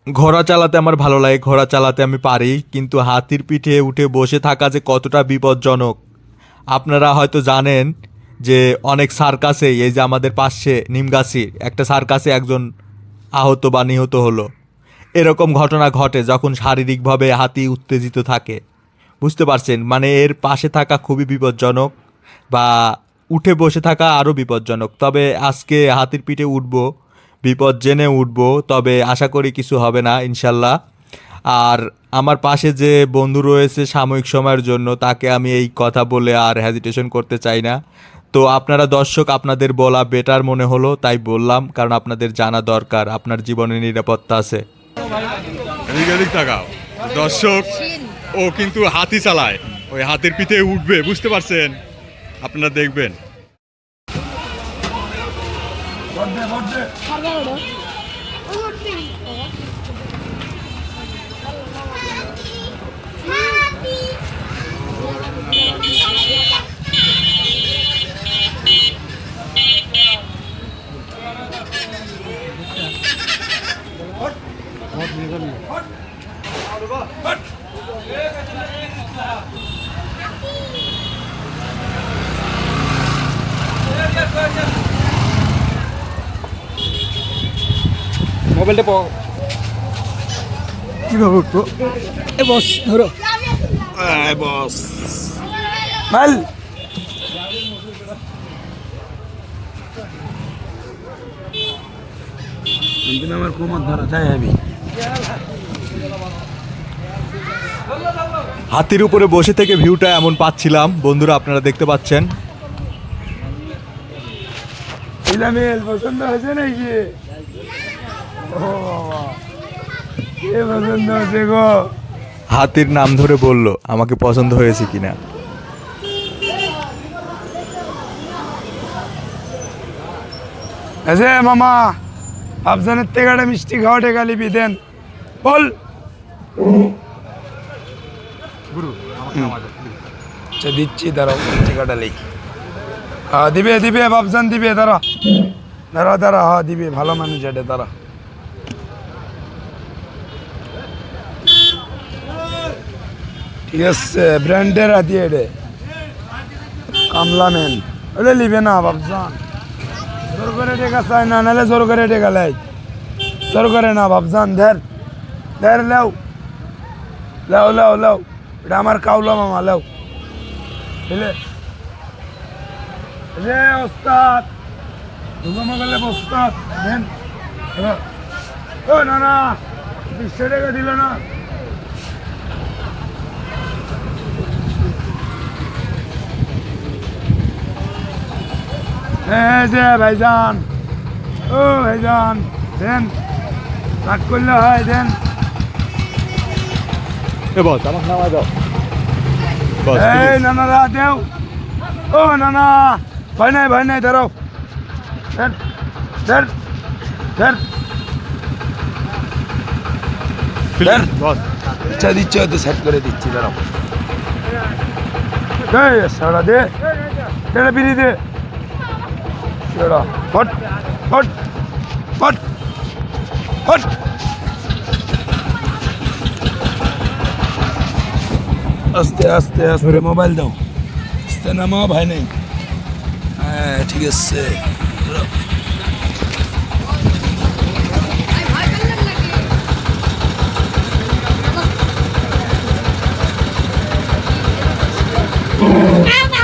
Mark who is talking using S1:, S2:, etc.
S1: ঘোড়া চালাতে আমার ভালো লাগে, ঘোড়া চালাতে আমি পারি, কিন্তু হাতির পিঠে উঠে বসে থাকা যে কতটা বিপজ্জনক আপনারা হয়তো জানেন যে অনেক সার্কাসেই, এই যে আমাদের পাশে নিমগাছির একটা সার্কাসে একজন আহত বা নিহত হলো। এরকম ঘটনা ঘটে যখন শারীরিকভাবে হাতি উত্তেজিত থাকে। বুঝতে পারছেন, মানে এর পাশে থাকা খুবই বিপজ্জনক, বা উঠে বসে থাকা আরও বিপজ্জনক। তবে আজকে হাতির পিঠে উঠবো, বিপদ জেনে উঠবো, তবে আশা করি কিছু হবে না ইনশাল্লাহ। আর আমার পাশে যে বন্ধু রয়েছে সাময়িক সময়ের জন্য, তাকে আমি এই কথা বলে আর হ্যাজিটেশন করতে চাই না। তো আপনারা দর্শক, আপনাদের বলা বেটার মনে হলো তাই বললাম, কারণ আপনাদের জানা দরকার আপনার জীবনের নিরাপত্তা আছে।
S2: এদিক এদিক তাকাও দর্শক, ও কিন্তু হাতি চালায়, ওই হাতির পিঠে উঠবে, বুঝতে পারছেন? আপনারা দেখবেন।
S3: মোবাইলটা কিভাবে উঠবো? এ বস ধরো
S2: বস
S3: মাল আমার কোমর ধরা যায় আমি।
S1: হাতির উপরে বসে থেকে ভিউটা এমন পাচ্ছিলাম বন্ধুরা, আপনারা দেখতে পাচ্ছেন।
S3: ইলামেল পছন্দ হয়েছে নাকি? ও কে পছন্দ হয়েছে গো?
S1: হাতির নাম ধরে বলল আমাকে পছন্দ হয়েছে কিনা।
S3: আছে মামা, আফজানের তেগাটা মিষ্টি খাওয়া টেকা লিপি দেন বল। আচ্ছা দিচ্ছি, দাঁড়াও টেকাটা লেই। হ্যাঁ দিবে দিবে, বাবজান দিবে, দাঁড়া দাঁড়া দাঁড়া, হ্যাঁ দিবে, ভালো মানুষ এটা, দাঁড়া। ঠিক আছে, ব্র্যান্ডের হাতি এডে কামলা মেন, ওলে লিবে না বাবজান, জোর করে টেকা চায় না, নাহলে জোর করে টেকা লাই, জোর করে না বাবজান, ধর ধর লাও লাও লাও লাও, এটা আমার কাউলা মামা, লাও বুঝলে রে ওস্তাদ, দুগমা গেলে ওস্তাদ দেন। ও না না, 200 টাকা দিল না। যে ভাইজান, ও ভাইজান দেন, রাগ করলে হয় দেন।
S2: এ বস আমাকে নামায় দাও বস,
S3: এই নানারা দেও, ও নানা, ভয় নাই ধরো, ধর ধর ধর ধর।
S2: বস
S3: ইচ্ছা দিচ্ছে হয়তো সেট করে দিচ্ছি, দাঁড়াও। এই সারা দে, এটা বিড়ি দে, সেটা হট হট হট হট। আস্তে আস্তে আস্তে, মোবাইল দাও, আস্তে নামাও, ভাই নাই। হ্যাঁ ঠিক আছে,
S4: Ah,